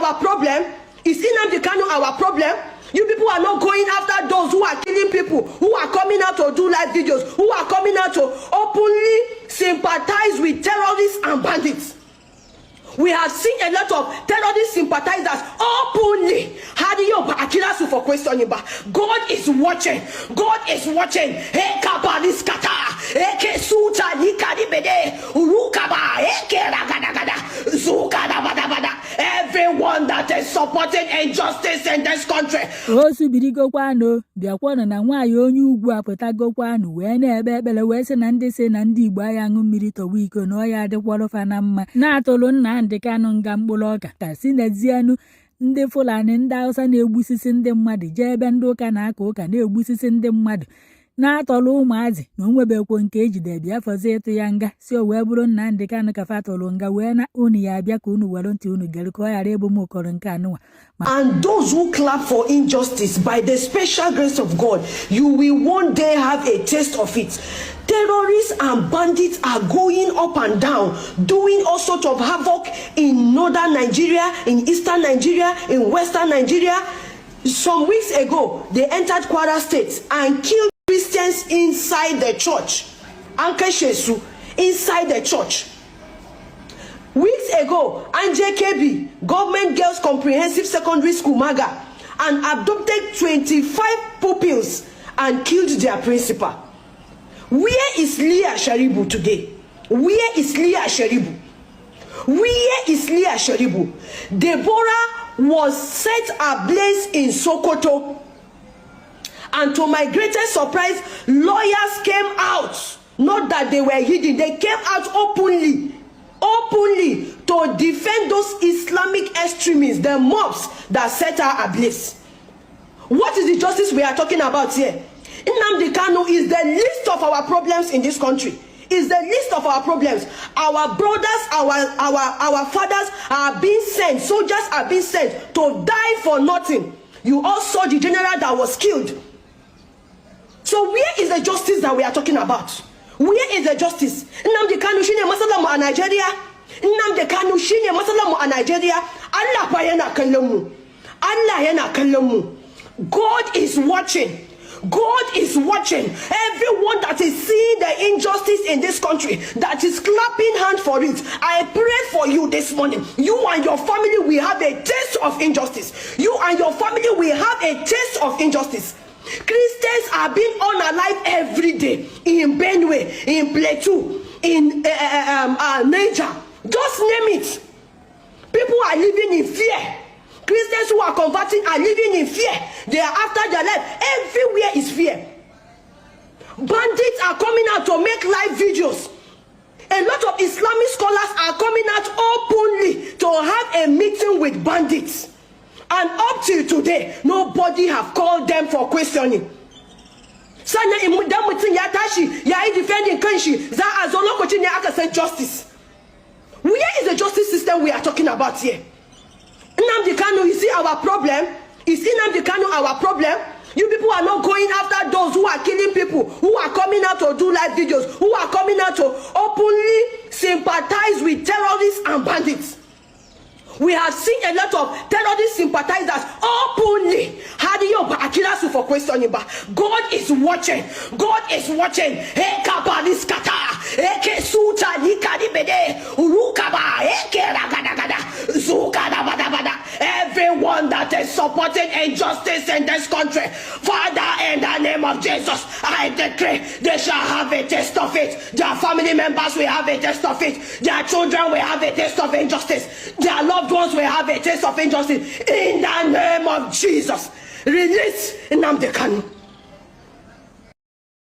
our problem? Is Nnamdi Kanu our problem? You people are not going after those who are killing people, who are coming out to do live videos, who are coming out to openly sympathize with terrorists and bandits. We have seen a lot of terrorist sympathizers openly. How do you Akirasu for questioning? God is watching. God is watching. Hey, Kabalis Kata. Eke Suta Nikadibede. Urukaba. Eke Ragadagada. Zukada Badabada. Everyone that is supporting injustice in this country. Osu birigo kwano. Biakwana na nwaanyị onye ugwu apụtago kwano. Wee na-ebe ekpere wee sị na ndị se na ndị Igbo agha aṅụ mmiri tọwa iko na ọya adịkwọrọ fa na mma. Na-atụlụ Nnamdi Kanu nga mkpụrụ ọka ka si n'ezianụ ndị Fulani ndị Hausa na-egbusisi ndị mmadụ jee ebe ndị ụka na-aka ụka na-egbusisi ndị mmadụ na-atọlụ ụmụazị na onwebekwo nke ejide bịa fọzi ịtụ ya nga si o wee bụrụ Nnamdi Kanu ka fatọlụ nga wee na unu ya abịa ka unu were ntị unu gere ka ọ ghara ịbụ m ụkọrọ nke anụnwa. And those who clap for injustice, by the special grace of God, you will one day have a taste of it. Terrorists and bandits are going up and down, doing all sorts of havoc in northern Nigeria, in eastern Nigeria, in western Nigeria. Some weeks ago, they entered Kwara State and killed Christians inside the church. Anke Shesu, inside the church. Weeks ago, Anje KB, Government Girls Comprehensive Secondary School Maga, and abducted 25 pupils and killed their principal. Where is Leah Sharibu today? Where is Leah Sharibu? Where is Leah Sharibu? Deborah was set ablaze in Sokoto. And to my greatest surprise, lawyers came out. Not that they were hidden. They came out openly to defend those Islamic extremists, the mobs that set her ablaze. What is the justice we are talking about here? Nnamdi Kanu is the least of our problems in this country. Is the least of our problems. Our brothers, our fathers are being sent, soldiers are being sent to die for nothing. You all saw the general that was killed. So where is the justice that we are talking about? Where is the justice? Nnamdi Kanu shine masalamu a Nigeria. Nnamdi Kanu shine masalamu a Nigeria. Allah fa yana kallon mu. Allah yana kallon mu. God is watching. God is watching. Everyone that is seeing the injustice in this country, that is clapping hand for it, I pray for you this morning. You and your family will have a taste of injustice. You and your family will have a taste of injustice. Christians are being unalive every day in Benue, in Plateau, in Niger. Just name it. People are living in fear. Christians who are converting are living in fear. They are after their life. Everywhere is fear. Bandits are coming out to make live videos. A lot of Islamic scholars are coming out openly to have a meeting with bandits. And up till today, nobody have called them for questioning. Sana imudan mutin ya tashi ya yi defending kanshi za a zo lokacin ne aka san justice. Where is the justice system we are talking about here? Nnamdi Kanu, you see our problem? Is Nnamdi Kanu our problem? You people are not going after those who are killing people, who are coming out to do live videos, who are coming out to openly sympathize with terrorists and bandits. We have seen a lot of terrorist sympathizers openly. How do you Akirasu for questioning? God is watching. God is watching. Hey, Kabalis Kata. Eke Suta Nikadibede. Urukaba. Eke Ragadagada. Zukada Badabada. Everyone that is supporting injustice in this country, Father, in the name of Jesus, I decree they shall have a taste of it. Their family members will have a taste of it. Their children will have a taste of injustice. Their loved ones will have a taste of injustice. In the name of Jesus, release Nnamdi Kanu.